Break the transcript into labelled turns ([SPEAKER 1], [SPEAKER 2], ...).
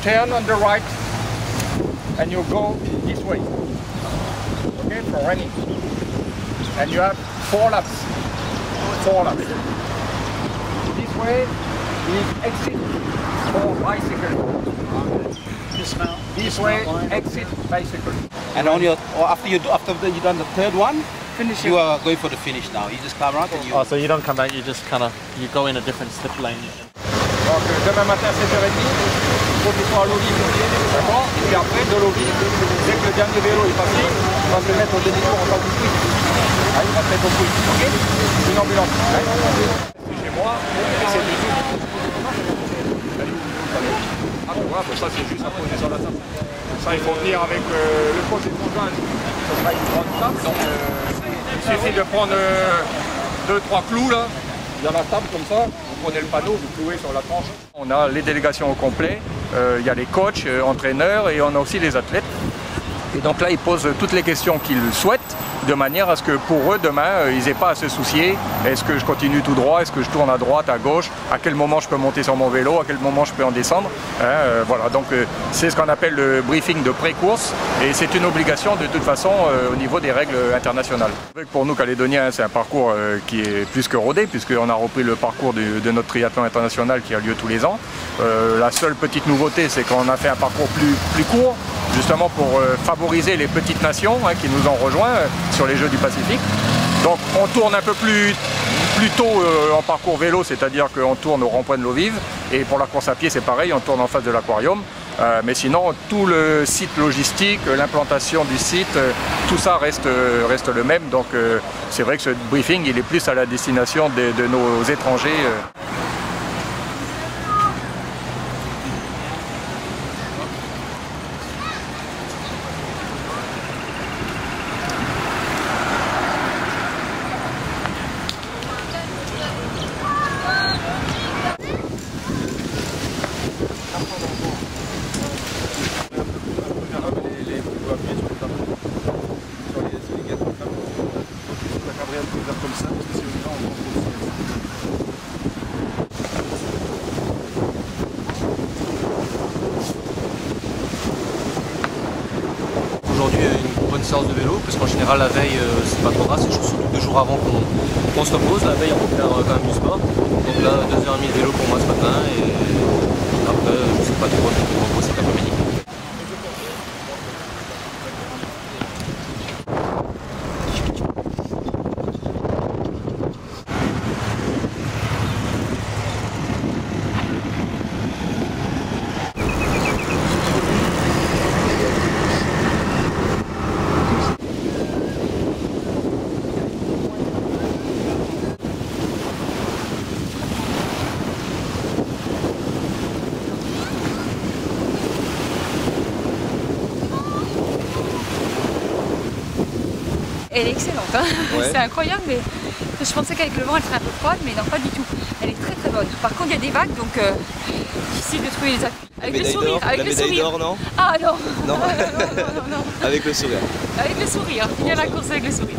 [SPEAKER 1] turn on the right and you go this way. Okay, for running. And you have 4 laps. 4 laps. This way is exit for bicycle.
[SPEAKER 2] Dismount.
[SPEAKER 1] This way, exit bicycle.
[SPEAKER 3] And on your, or after you done the third one,
[SPEAKER 2] Finish
[SPEAKER 3] you are going for the finish now. You just come around and you.
[SPEAKER 2] Oh, so you don't come back. You just kind of go in a different slip lane.
[SPEAKER 1] Donc demain matin 7h30, il faut qu'il soit à l'olive, d'accord? Et puis après de l'olive, dès que le dernier vélo est passé, on va se mettre au demi-tour en temps du prix. Ah, il va se mettre au prix, ok? Une ambulance. C'est chez moi, et c'est du tout. Ah ben voilà, ça c'est juste à poser sur la table. Ça il faut venir avec le coach et le conjoint. Ça sera une grande table, donc il suffit de prendre 2-3 clous là. Il y a la table comme ça, vous prenez le panneau, vous clouez sur la tranche. On a les délégations au complet, il y a les coachs, entraîneurs et on a aussi les athlètes. Et donc là, ils posent toutes les questions qu'ils souhaitent, de manière à ce que pour eux, demain, ils n'aient pas à se soucier. Est-ce que je continue tout droit? Est-ce que je tourne à droite, à gauche? À quel moment je peux monter sur mon vélo? À quel moment je peux en descendre? Voilà, donc c'est ce qu'on appelle le briefing de pré-course. Et c'est une obligation de toute façon au niveau des règles internationales. Pour nous, Calédoniens, c'est un parcours qui est plus que rodé, puisqu'on a repris le parcours de notre triathlon international qui a lieu tous les ans. La seule petite nouveauté, c'est qu'on a fait un parcours plus court, justement pour favoriser les petites nations qui nous ont rejoints sur les Jeux du Pacifique. Donc on tourne un peu plus tôt en parcours vélo, c'est-à-dire qu'on tourne au rond-point de l'eau vive, et pour la course à pied c'est pareil, on tourne en face de l'aquarium. Mais sinon tout le site logistique, l'implantation du site, tout ça reste le même. Donc c'est vrai que ce briefing il est plus à la destination de nos étrangers.
[SPEAKER 4] Aujourd'hui, une bonne séance de vélo, parce qu'en général, la veille, c'est pas trop grave, c'est surtout 2 jours avant qu'on se repose. La veille, on peut faire quand même du sport. Donc là, 2h30 de vélo pour moi ce matin, et après, je sais pas trop, je me repose cet après-midi.
[SPEAKER 5] Elle est excellente, hein.
[SPEAKER 3] Ouais.
[SPEAKER 5] C'est incroyable, mais je pensais qu'avec le vent elle serait un peu froide, mais non, pas du tout. Elle est très très bonne. Par contre, il y a des vagues, donc difficile de trouver les actes. Avec le sourire, avec le sourire.
[SPEAKER 3] Non.
[SPEAKER 5] Ah non.
[SPEAKER 3] Non.
[SPEAKER 5] Non.
[SPEAKER 3] Avec le sourire.
[SPEAKER 5] Avec le sourire. Il y a la course avec le sourire.